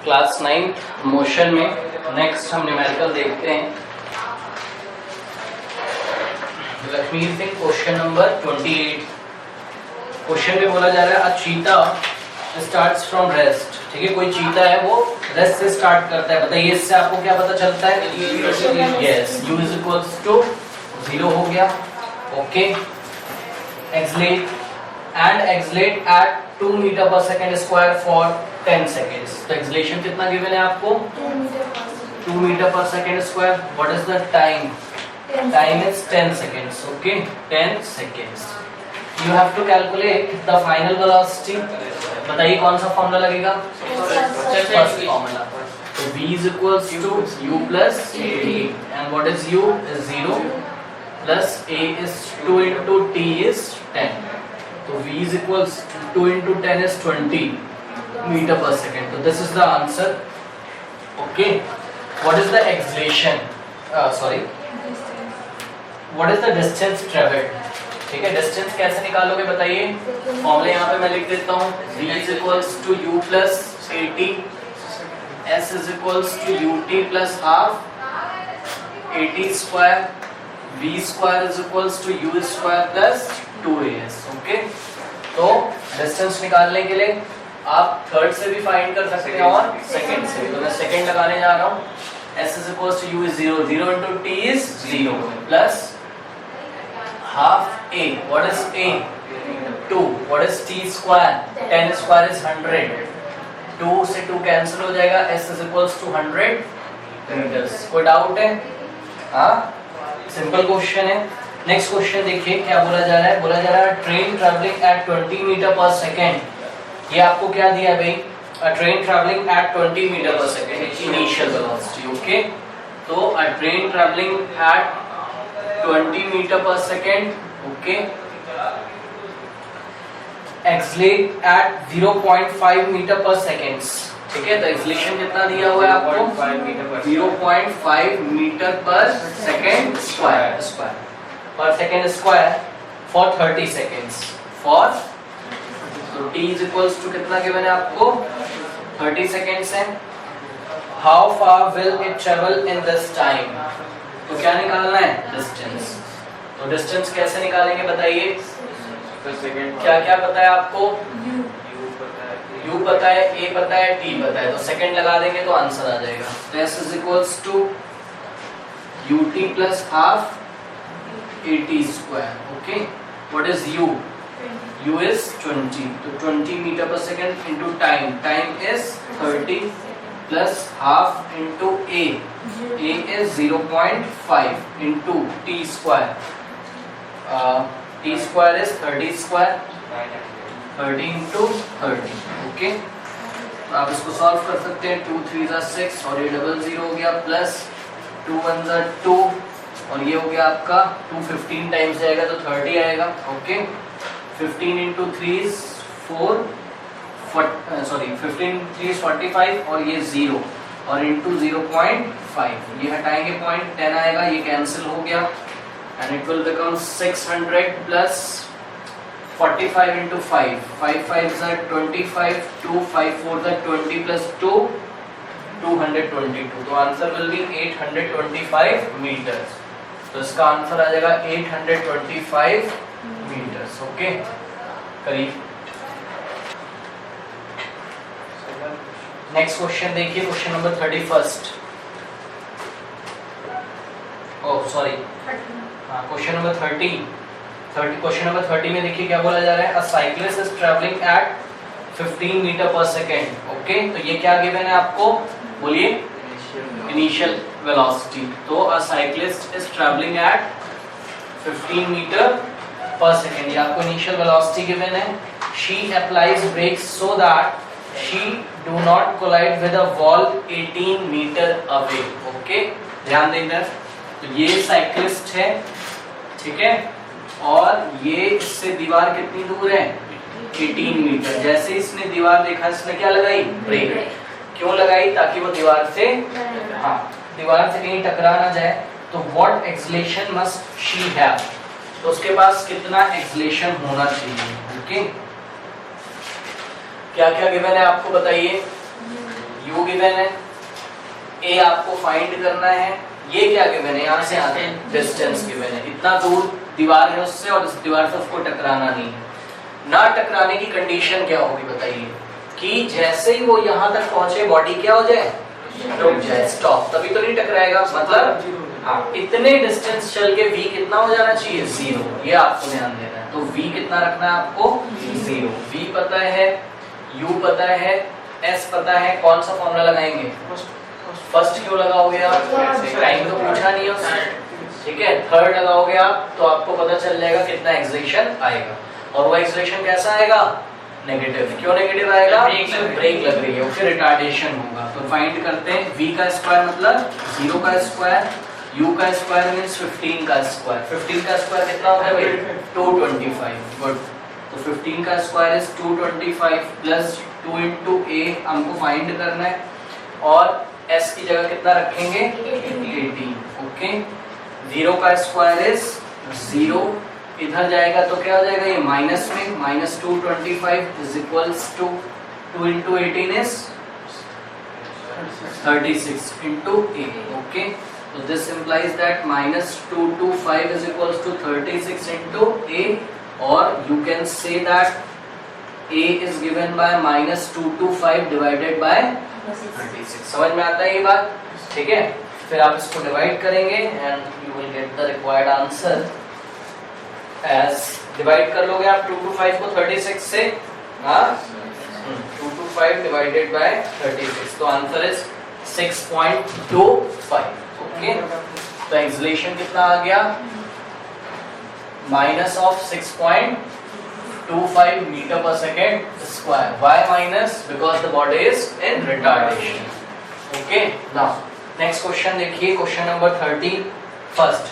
Class 9 motion में next हम numerical देखते हैं। लक्ष्मीर सिंह क्वेश्चन नंबर 28। क्वेश्चन में बोला जा रहा है अ चीता स्टार्ट्स फ्रॉम रेस्ट। ठीक है, कोई चीता है वो रेस्ट से स्टार्ट करता है। बताइए इससे आपको क्या पता चलता है? Yes, u is equals to 0 हो गया। Okay, accelerate at 2 metre per second square for 10 seconds. तो एक्सलेशन कितना गिवन है आपको? 2 metre per second square. What is the time? Time is 10 seconds. Okay, 10 seconds. You have to calculate the final velocity. बताइए कौन सा formula लगेगा? First formula. तो v is equals to u plus t, and what is u is 0 plus a is 2 into t is 10. तो v is equals 2 into 10 is 20 meter per second. So this is the answer. Okay, what is the acceleration? What is the distance traveled? ठीक है, distance कैसे निकालोगे बताइए? Formula यहाँ पे मैं लिख देता हूँ। v is equals to u plus at, s is equals to ut plus half at square, v square is equals to u square plus 2as. Okay, तो डिस्टेंस निकालने के लिए आप थर्ड से भी फाइंड कर सकते हैं और सेकंड से भी। तो मैं सेकंड लगाने जा रहा हूँ। s is equals to u is 0, 0 into t is 0 plus half a. What is a? 2. What is t square? 10 square is 100. 2 से 2 कैंसिल हो जाएगा। s is equals to 100 meters. कोई डाउट है? हाँ, सिंपल क्वेश्चन है। नेक्स्ट क्वेश्चन देखिए क्या बोला जा रहा है। बोला जा रहा है train travelling eight 20 metre per second. ये आपको क्या दिया है भाई? A train traveling at 20 meter per second initial velocity. Okay, so a train traveling at 20 meter per second. Okay, accelerate at 0.5 meter per seconds. ठीक है, तो एक्सीलरेशन कितना दिया हुआ है आपको? 0.5 metre per second square for 30 seconds. For तो t is equals to कितना गिवन है आपको? 30 seconds है। How far will it travel in this time? तो क्या निकालना है? डिस्टेंस। तो डिस्टेंस कैसे निकालेंगे बताइए? क्या क्या पता है आपको? u पता है, a पता है, t पता है। तो सेकंड लगा देंगे तो आंसर आ जाएगा। तो s is equals to ut plus half at square. Okay, what is u? u is 20. तो 20 meter per second into time. Time is 30 plus half into a. a is 0.5 into t square. T square is 30 square. 30 into 30. Okay. आप इसको solve कर सकते हैं। 2 3 जा 6 और ये double 0 हो गया प्लस 2 1 जा 2 और ये हो गया आपका 2 15 टाइम्स जाएगा तो 30 आएगा। ओके, 15 into 3 is 4, 15 3 is 45 और ये 0 और into 0.5 ये हटाएंगे पॉइंट 10 आएगा, ये कैंसिल हो गया and it will become 600 plus 45 into 5, 5 5 are 25, 2 5 4 are 20 plus 2 222। तो आंसर will be 825 meters। तो इसका आंसर आ जाएगा 825 meters। ओके, करीब। नेक्स्ट क्वेश्चन देखिए, क्वेश्चन नंबर 31। ओह सॉरी, हाँ, क्वेश्चन नंबर 30। क्वेश्चन नंबर 30 में देखिए क्या बोला जा रहा है। A cyclist is travelling at 15 metre per second. Okay, तो ये क्या गिवन है आपको? बोलिए। Initial velocity. तो a cyclist is travelling at 15 metre per second. ये आपको इनिशियल वेलोसिटी गिवन है। She applies brakes so that she do not collide with a wall 18 metre away. Okay, ध्यान देना। तो ये साइक्लिस्ट है, ठीक है, और ये इससे दीवार कितनी दूर है? 18 मीटर। जैसे इसने दीवार देखा, इसने क्या लगाई? ब्रेक। क्यों लगाई? ताकि वो दीवार से, हाँ, दीवार से कहीं टकरा ना जाए। तो what acceleration must she have? तो उसके पास कितना एक्सीलरेशन होना चाहिए? ओके, क्या क्या गिवन है आपको बताइए? u गिवन है, a आपको फाइंड करना है, ये क्या गिवन है, यहाँ से आते हैं डिस्टेंस गिवन है, इतना दूर दीवार है उससे और इस दीवार से उसको टकराना नहीं है। ना टकराने की कंडीशन क्या होगी बताइए, कि जैसे ही वो यहाँ तक पहुंचे बॉडी क्या हो जाए, रुक जाए, स्टॉप, तभी तो नहीं टकराएगा। मतलब हाँ, इतने डिस्टेंस चल के v कितना हो जाना चाहिए, 0, ये आपको ध्यान देना है। तो v कितना रखना है आपको, 0। v पता है, u पता है, s पता है, कौन सा फॉर्मूला लगाएंगे, फर्स्ट क्यों लगाओगे आप, टाइम तो पूछा नहीं है उसने, ठीक है। थर्ड लगाओगे आप तो आपको पता चल जाएगा कितना एक्सेलेरेशन आएगा, और वो एक्सेलेरेशन कैसा आएगा, नेगेटिव। क्यों नेगेटिव आएगा, ब्रेक लग रही है, फिर रिटार्डेशन होगा। तो फाइंड करते हैं, v का स्क्वायर मतलब 0 का स्क्वायर, u का स्क्वायर मींस 15 का स्क्वायर। 15 का स्क्वायर कितना होता है भाई, 225। गुड। तो 15 का square is 225 plus 2 into a हमको फाइंड करना है, और s की जगह कितना रखेंगे, 18। ओके। 0 का स्क्वायर इज 0, इधर जाएगा तो क्या हो जाएगा, ये माइनस में, minus 225 is equals to 2 into 18 is 36 into a। Okay, so this implies that minus 225 is equals to 36 into a, or you can say that a is given by minus 225 divided by 36। समझ में आता है ये बात, ठीक है। फिर आप इसको डिवाइड करेंगे and you will get the required answer as, divide कर लोगे आप 225 को 36 से, हाँ 225 divided by 36, तो आंसर इज 6.25। ओके, तो एक्सेलरेशन कितना आ गया, minus of 6.25 metre per second square. Why minus, because the body is in retardation. Okay, now next question देखिए, question number 30 first,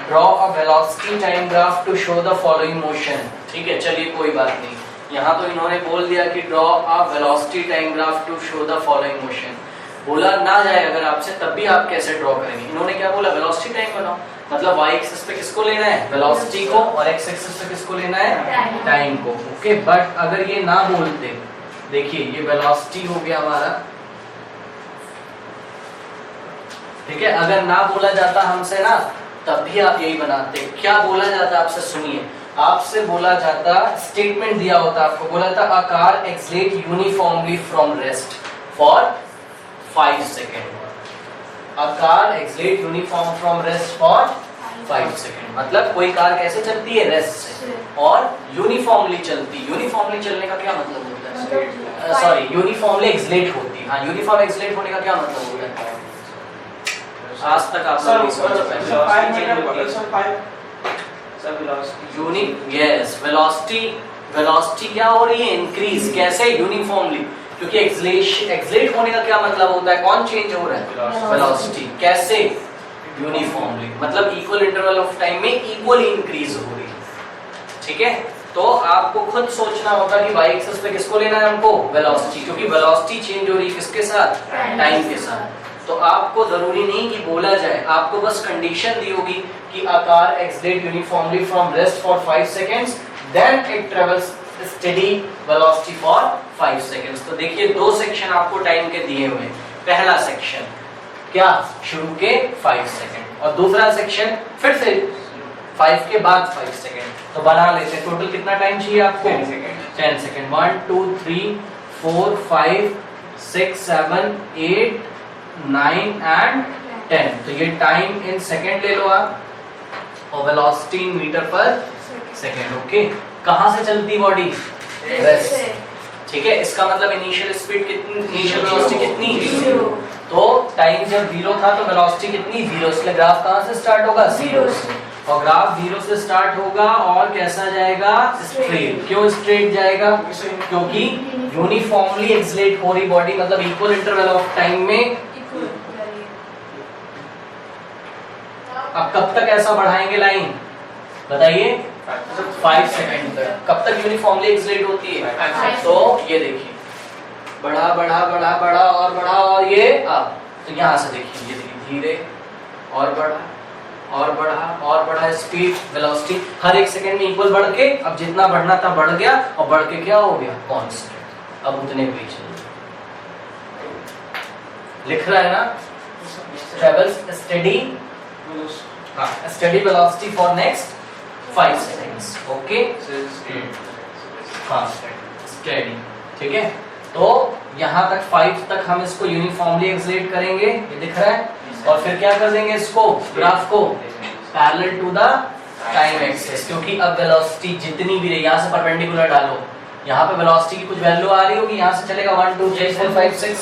draw a velocity time graph to show the following motion. ठीक है, चलिए कोई बात नहीं, यहाँ तो इन्होंने बोल दिया कि draw a velocity time graph to show the following motion. बोला ना जाए अगर आपसे, तब भी आप कैसे ड्रॉ करेंगे। इन्होंने क्या बोला, वेलोसिटी टाइम बनाओ, मतलब y एक्सिस पे किसको लेना है, वेलोसिटी को, और x एक्सिस पे किसको लेना है, टाइम को। ओके, बट अगर ये ना बोलते, देखिए ये वेलोसिटी हो गया हमारा, ठीक है, अगर ना बोला जाता हमसे ना, तब भी आप यही बनाते। क्या बोला जाता आपसे, सुनिए, आपसे बोला जाता, स्टेटमेंट दिया होता, आपको बोला था a car accelerate uniformly from rest for 5 second. A car exhales uniform from rest for 5 second. मतलब कोई कार कैसे चलती है, रेस्ट से, और यूनिफॉर्मली चलती। यूनिफॉर्मली चलने का क्या मतलब होता है, सॉरी यूनिफॉर्मली एक्सलेट होती है। हाँ, यूनिफॉर्म एक्सलेट होने का क्या मतलब होता है, आज तक आप लोग समझ पाए। वेलोसिटी क्या हो रही है, इंक्रीज। कैसे, यूनिफॉर्मली, क्योंकि एक्सलेट होने का क्या मतलब होता है, कौन चेंज हो रहा है, वेलोसिटी। कैसे, यूनिफॉर्मली, मतलब इक्वल इंटरवल ऑफ टाइम में इक्वली इंक्रीज हो रही है। ठीक है, तो आपको खुद सोचना होगा कि y एक्सिस पे किसको लेना है हमको, वेलोसिटी, क्योंकि वेलोसिटी चेंज हो रही है किसके साथ, टाइम के साथ। तो आपको जरूरी नहीं कि बोला जाए, आपको बस कंडीशन दी होगी कि a car exhales uniformly from rest for 5 seconds, then it travels steady velocity for 5 seconds। तो देखिए दो सेक्शन आपको टाइम के दिए हुए हैं। पहला सेक्शन क्या, शुरू के 5 सेकंड, और दूसरा सेक्शन फिर से 5 के बाद 5 सेकंड। तो बना लेते हैं, टोटल कितना टाइम चाहिए आपको, 10 सेकंड। 1 2 3 4 5 6 7 8 9 एंड 10। तो ये टाइम इन सेकंड ले लो आप, और velocity in metre per second. Okay, कहां से चलती बॉडी, रेस्ट। ठीक है, इसका मतलब इनिशियल स्पीड कितनी, इनिशियल वेलोसिटी कितनी, 0। तो टाइम जब 0 था तो वेलोसिटी कितनी, 0। इसलिए ग्राफ कहां से स्टार्ट होगा, 0 से, और ग्राफ 0 से स्टार्ट होगा और कैसा जाएगा, स्ट्रेट। क्यों स्ट्रेट जाएगा, क्योंकि यूनिफॉर्मली एक्सलेट हो रही बॉडी, मतलब इक्वल इंटरवल ऑफ टाइम में। अब कब तक ऐसा बढ़ाएंगे लाइन, बताइए, 5 सेकंड तक। कब तक यूनिफॉर्मली एक्सलेट होती है, तो ये देखिए, बढ़ा बढ़ा बढ़ा बढ़ा और बढ़ा, और ये अब, तो यहाँ से देखिए, ये देखिए धीरे और बढ़ा और बढ़ा और बढ़ा, स्पीड वेलोसिटी हर एक सेकंड में इक्वल बढ़ के, अब जितना बढ़ना था बढ़ गया, और बढ़ के क्या हो गया, कांस्टेंट। अब उतने पे चलिए, लिख रहा है ना, travels steady velocity for next 5 seconds. Okay? हाँ, steady. ठीक है, तो यहाँ तक 5 तक हम इसको यूनिफॉर्मली एक्सलेट करेंगे, ये दिख रहा है, और फिर क्या कर देंगे इसको, ग्राफ को parallel to the time axis, क्योंकि अब वेलोसिटी जितनी भी रही, यहाँ से परपेंडिकुलर डालो, यहाँ पे वेलोसिटी की कुछ वैल्यू आ रही होगी, यहाँ से चलेगा 1 2 3 4 5 6,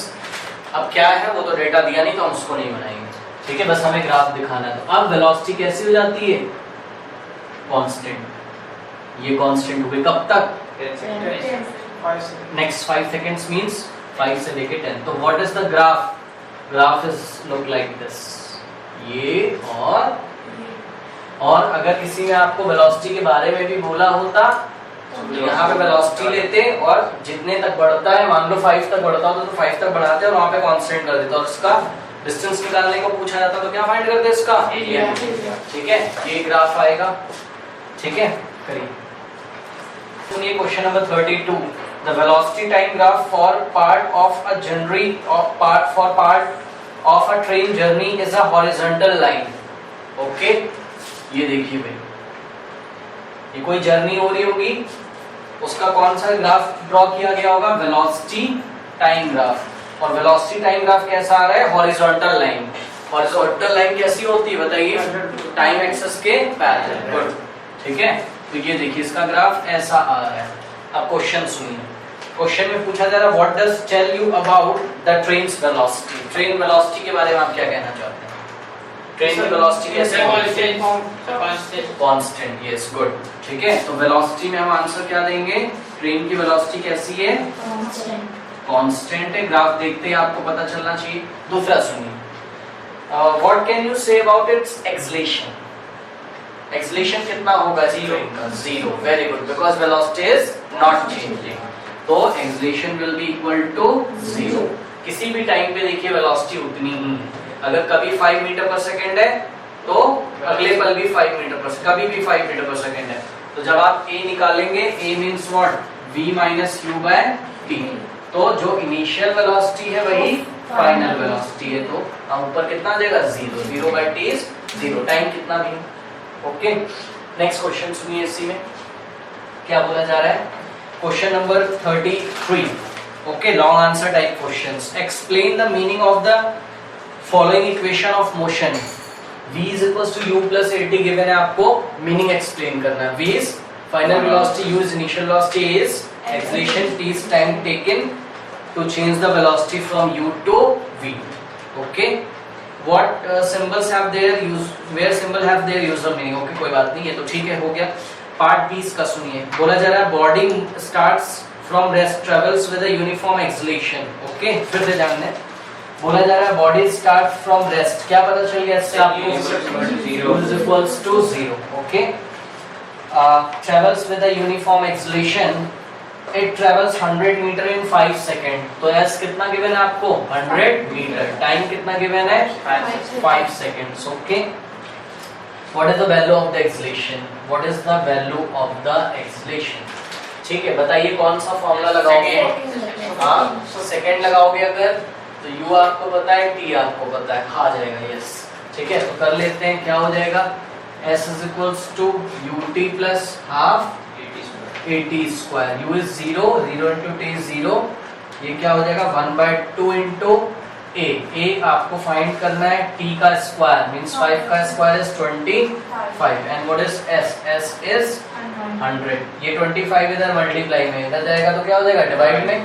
अब क्या है वो तो डेटा दिया नहीं तो हम उसको नहीं बनाएंगे, ठीक है, बस हमें ग्राफ दिखाना है। तो अब वेलोसिटी कैसी हो जाती है, कांस्टेंट, ये कांस्टेंट हो गई कब तक, नेक्स्ट 5 सेकंड्स मींस 5 से लेके 10। तो what is the graph, graph is look like this, ये और अगर किसी ने आपको वेलोसिटी के बारे में भी बोला होता तो यहाँ पे वेलोसिटी लेते और जितने तक बढ़ता है, मान लो 5 तक बढ़ता होता तो 5 तक बढ़ाते और वहाँ पे कांस्टेंट कर देते और उसका डिस्टेंस निकालने को पूछा जाता तो क्या फाइंड करते इसका एरिया, ठीक है, ये ग्राफ आएगा, ठीक है, करिए। सुनिए question number 32, the velocity time graph for part of a journey of a train journey is a horizontal line. Okay, ये देखिए भाई, ये कोई जर्नी हो रही होगी, उसका कौन सा ग्राफ ड्रॉ किया गया होगा, वेलोसिटी टाइम ग्राफ, और वेलोसिटी टाइम ग्राफ कैसा आ रहा है, हॉरिजॉन्टल लाइन। हॉरिजॉन्टल लाइन कैसी होती है बताइए, टाइम एक्सिस के पैरेलल, गुड, ठीक है। तो ये देखिए इसका ग्राफ ऐसा आ रहा है। अब क्वेश्चन सुनिए, क्वेश्चन में पूछा जा रहा है what does tell you about the train's velocity, train velocity के बारे में आप क्या कहना चाहते हैं, ट्रेन की वेलोसिटी कैसे है, कांस्टेंट, यस, गुड, ठीक है। तो वेलोसिटी में हम आंसर क्या देंगे, ट्रेन की वेलोसिटी कैसी है, कांस्टेंट है, ग्राफ देखते ही आपको पता चलना चाहिए। दूसरा सुनिए, what can you say about its acceleration, acceleration कितना होगा, zero, very good, because velocity is not changing, तो acceleration will be equal to 0। किसी भी टाइम पे देखिए वेलोसिटी उतनी ही है, अगर कभी 5 मीटर पर सेकंड है तो अगले पल भी 5 मीटर पर, कभी भी 5 मीटर पर सेकंड है, तो जब आप a निकालेंगे, a means what, v minus u by t, तो जो इनिशियल वेलोसिटी है वही फाइनल वेलोसिटी है, तो हम ऊपर कितना आ जाएगा, 0 बाय t इज 0, टाइम कितना भी। ओके, नेक्स्ट क्वेश्चन सुनिए, इसी में क्या बोला जा रहा है, question number 33, okay, long answer type questions. Explain the meaning of the following equation of motion, v is equals to u plus at given है, आपको मीनिंग एक्सप्लेन करना है। v is final velocity, u is initial velocity, a is acceleration, t is time taken to change the velocity from u to v. Okay, what symbols have their use, where symbol have their user meaning. Okay, कोई बात नहीं, ये तो ठीक है, हो गया। Part 20 का सुनिए, बोला जा रहा है body starts from rest travels with a uniform acceleration. Okay, फिर से ध्यान दें, बोला जा रहा है बॉडी स्टार्ट फ्रॉम रेस्ट, क्या पता चल गया इससे आपको, 0 is equals to 0। Okay, travels with a uniform acceleration, it travels 100 metre in 5 second, तो s कितना गिवन है आपको, 100 मीटर, टाइम कितना गिवन है, 5 seconds. Okay, what is the value of the acceleration, what is the value of the acceleration, ठीक है, बताइए कौन सा फॉर्मूला लगाओगे, हाँ, सेकंड लगाओगे अगर तो u आपको पता है, t आपको पता है, आ जाएगा, यस, ठीक है। तो कर लेते हैं, क्या हो जाएगा, s is equals to ut plus half at square, u is 0, 0 into t is 0, ये क्या हो जाएगा 1/2 into a आपको फाइंड करना है, t का स्क्वायर मींस 5 का square is 25 and what is s is 100, ये 25 इधर मल्टीप्लाई में, इधर जाएगा तो क्या हो जाएगा डिवाइड में,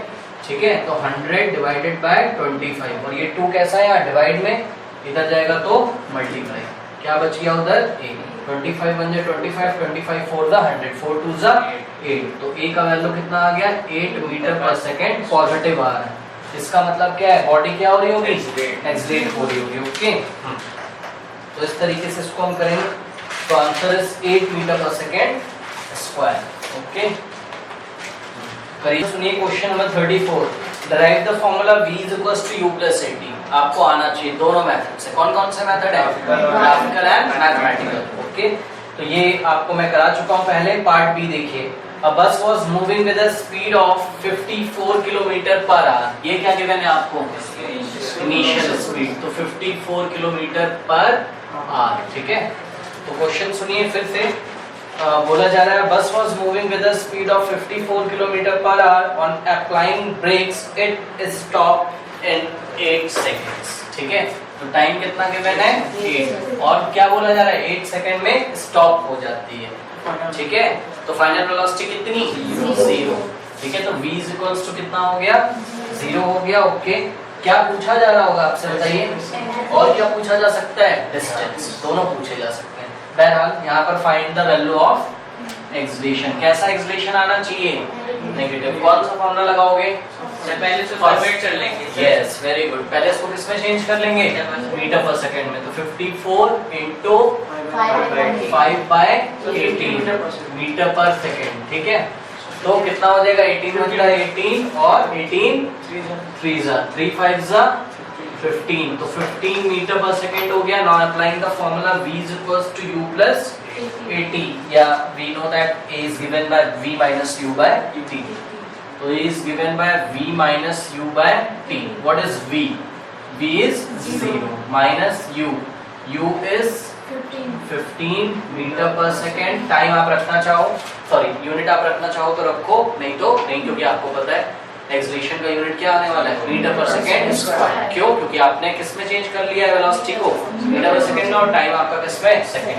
ठीक है, तो 100 डिवाइडेड बाय 25, और ये 2 कैसा है यहाँ डिवाइड में, इधर जाएगा तो मल्टीप्लाई, क्या बच गया उधर a, 25 बन जाए 25, 25 4 द 100, 4 2 ज 8, तो a का वैल्यू कितना आ गया, 8 मीटर पर सेकंड पॉजिटिव आ रहा है, इसका मतलब क्या है, बॉडी क्या हो रही होगी, एक्सलेट हो रही होगी। ओके, तो इस तरीके से इसको हम करेंगे, तो answer is 8 metre per second square. Okay, करिए, सुनिए question number 34, derive the formula v is equals to u plus at, आपको आना चाहिए दोनों मेथड से, कौन कौन से मेथड है, ग्राफिकल एंड मैथमेटिकल। ओके, तो ये आपको मैं करा चुका हूँ पहले, पार्ट बी देखिए, A bus was moving with a speed of 54 kilometre per our. ये क्या गिवन है आपको? इनिशियल स्पीड, तो 54 किलोमीटर पर आवर, ठीक है। तो क्वेश्चन सुनिए फिर से। बोला जा रहा है bus was moving with a speed of 54 kilometre per hour, on applying brakes it stop in 8 seconds, ठीक है। तो टाइम कितना गिवन है? 8, और क्या बोला जा रहा है? 8 सेकंड में स्टॉप हो जाती है, ठीक है। तो फाइनल वेलोसिटी कितनी? 0, ठीक है। तो v इक्वल्स टू कितना हो गया? 0 हो गया, ओके। क्या पूछा जा रहा होगा आपसे बताइए? और क्या पूछा जा सकता है? डिस्टेंस, दोनों पूछे जा सकते हैं। बहरहाल यहाँ पर find the value of acceleration. कैसा एक्सलेशन आना चाहिए? नेगेटिव। कौन सा फॉर्मूला लगाओगे? पहले से फॉर्मेट कर लेंगे। Yes, very good. पहले इसको किसमें चेंज कर लेंगे? मीटर पर सेकंड में। तो 54 into 5/18 मीटर पर सेकंड, ठीक है। तो कितना हो जाएगा? 18 बनता है 18, और 18 3 5 15, तो 15 मीटर पर सेकंड हो गया। Now applying the formula v is equals to u plus at, या we know that a is given by v minus u by t, so a is given by v minus u by t. What is v? v is 0 minus u is 15 metre per second. Time आप रखना चाहो, sorry unit आप रखना चाहो तो रखो, नहीं तो नहीं, क्योंकि आपको पता है एक्सलेशन का यूनिट क्या आने वाला है? Metre per second square. क्यों? क्योंकि आपने किस में चेंज कर लिया है वेलोसिटी को? मीटर पर सेकंड में, और टाइम आपका किस में? सेकंड।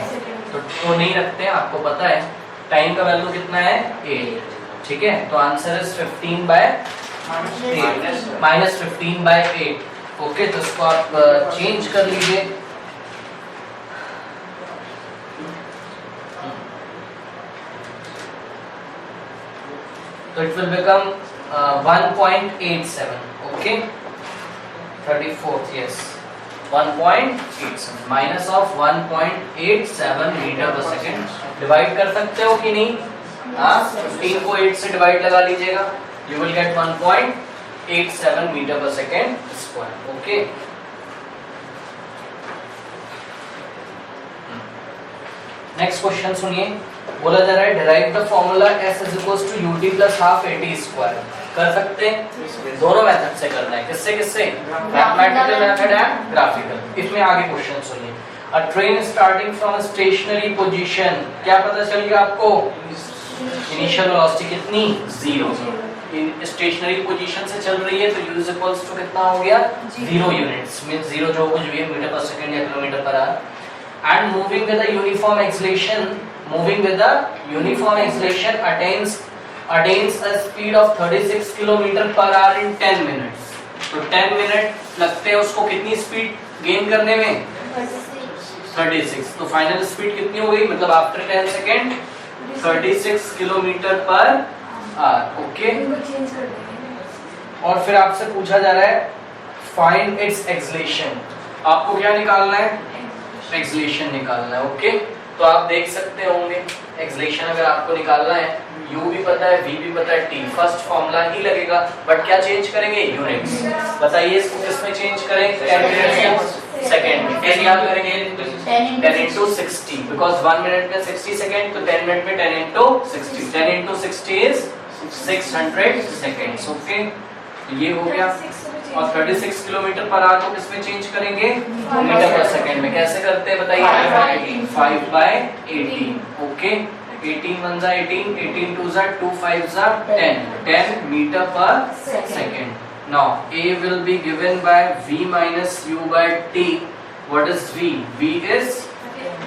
तो नहीं रखते हैं, आपको पता है टाइम का वैल्यू कितना है? 8, ठीक है। तो आंसर इज 15/8 -15/8, ओके। तो इसको आप चेंज कर लीजिए। तो it will become 1.87, okay, 34th, yes, 1.87 minus of 1.87 metre per second. Divide कर सकते हो कि नहीं? हाँ, 15 को 8 से डिवाइड लगा लीजिएगा, you will get 1.87 metre per second square, okay. Next question सुनिए। बोला जा रहा है derive the formula s is equals to ut plus half at square. कर सकते हैं, दोनों मेथड से करना है। किससे किससे? Mathematical method and graphical. इसमें आगे क्वेश्चन सुनिए। A train starting from stationary position, क्या पता चल गया आपको? इनिशियल वेलोसिटी कितनी? 0। स्टेशनरी पोजीशन से चल रही है, तो u is equals to कितना हो गया? 0 यूनिट्स, मींस 0 जो कुछ भी है मीटर पर सेकंड या kilometre per our. And moving with a uniform acceleration attains a speed of 36 km per hour in 10 minutes. तो 10 मिनट लगते हैं उसको कितनी स्पीड गेन करने में? 36। तो फाइनल स्पीड कितनी हो गई? मतलब after 10 second 36 kilometre per our, okay. और फिर आपसे पूछा जा रहा है फाइंड इट्स एक्सलेशन। आपको क्या निकालना है? एक्सलेशन निकालना है, ओके। तो आप देख सकते होंगे एक्सलेशन अगर आपको निकालना है, u भी पता है, v भी पता है, t फर्स्ट फॉर्मूला ही लगेगा, बट क्या चेंज करेंगे? यूनिट्स। बताइए इसको किस में चेंज करें? 10 मिनट सेकंड में। कैसे याद करेंगे? 10 into 60, बिकॉज 1 मिनट में 60 सेकंड, तो 10 मिनट में 10 into 60, 10 into 60 is 600 seconds, okay. ये हो गया। और 36 किलोमीटर पर आवर को किसमें चेंज करेंगे? मीटर पर सेकंड में। कैसे करते हैं बताइए? 5/18, ओके। 18 1 जा 18, 18 2 जा 2, 5 जा 10 metre per second. Now a will be given by v minus u by t. What is v? v is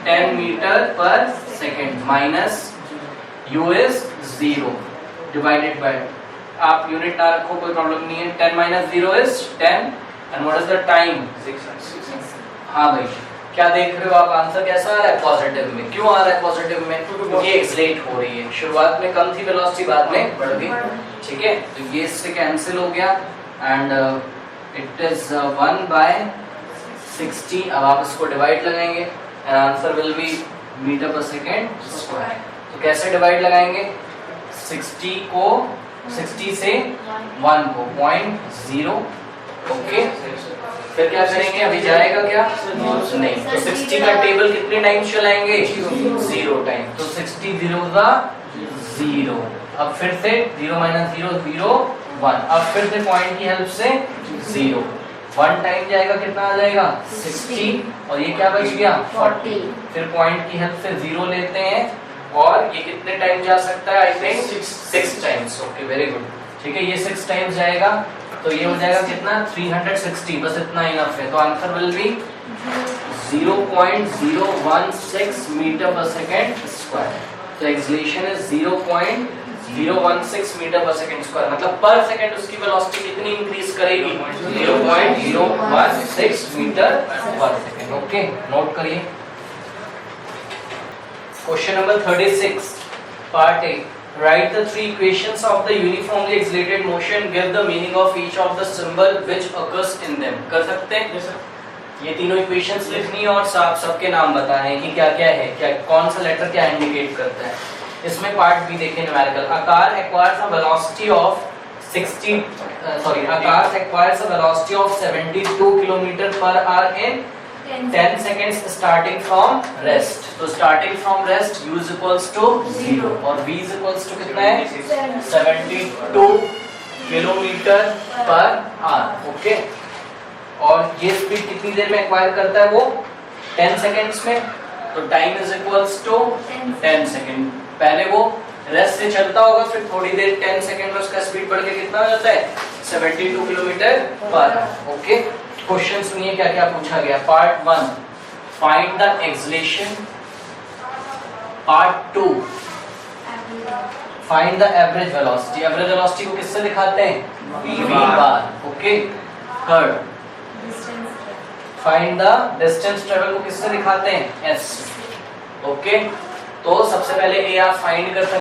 10 metre per second minus u is 0 divided by, आप unit ना रखो कोई प्रॉब्लम नहीं है। 10 minus 0 is 10, and what is the time? 6। हाँ भाई, क्या देख रहे हो आप? आंसर कैसा आ रहा है? पॉजिटिव में। क्यों आ रहा है पॉजिटिव में? क्योंकि ये एक्सलेट हो रही है। शुरुआत में कम थी वेलोसिटी, बाद में बढ़ गई, ठीक है। तो ये इससे कैंसिल हो गया, एंड इट इज 1/60। अब आप इसको डिवाइड लगाएंगे, and answer will be metre per second square. तो कैसे डिवाइड लगाएंगे? 60 से 1 को 0.0, ओके। फिर क्या करेंगे? अभी जाएगा क्या? नहीं। तो 60 का टेबल कितने टाइम चलाएंगे? 0 टाइम। तो 60 0 का 0, अब फिर से 0 - 0 0 1, अब फिर से पॉइंट की हेल्प से 0, 1 टाइम जाएगा कितना आ जाएगा 60, और ये क्या बच गया 40, फिर पॉइंट की हेल्प से 0 लेते हैं और ये कितने टाइम जा सकता है, I think 6 times. Okay very good, ठीक है, ये 6 टाइम्स जाएगा तो ये हो जाएगा कितना 360, बस इतना इनफ है। तो answer will B 0.016 metre per second square. तो acceleration is 0.016 metre per second square, मतलब पर सेकेंड उसकी वेलोसिटी कितनी इंक्रीज करेगी 0.016 metre per second. Okay note करिए। Question number 36 part A, write the three equations of the uniformly accelerated motion, give the meaning of each of the symbol which occurs in them। कर सकते हैं yes, ये तीनों equations लिखनी है और सबके नाम बताने हैं कि क्या क्या है, क्या कौन सा लेटर क्या इंडिकेट करता है। इसमें पार्ट बी देखिए न्यूमेरिकल, आकार acquires a velocity of 72 kilometre per our in 10 seconds starting from rest। तो starting from rest u is equals to 0 और v is equals to कितना है 72 किलोमीटर पर आवर। ओके, और ये स्पीड कितनी देर में एक्वायर करता है वो 10 सेकेंड्स में, तो time is equals to 10 second. पहले वो रेस्ट से चलता होगा, फिर थोड़ी देर 10 सेकेंड में उसका स्पीड बढ़ के कितना हो जाता है 72 kilometre per our. Okay, question सुनिए क्या क्या पूछा गया। Part 1 find the acceleration, part 2 find the average velocity. Average velocity को किससे दिखाते हैं v bar. Okay, third find the distance travel को किससे दिखाते हैं s। ओके, तो सबसे पहले ए आप फाइंड कर सकते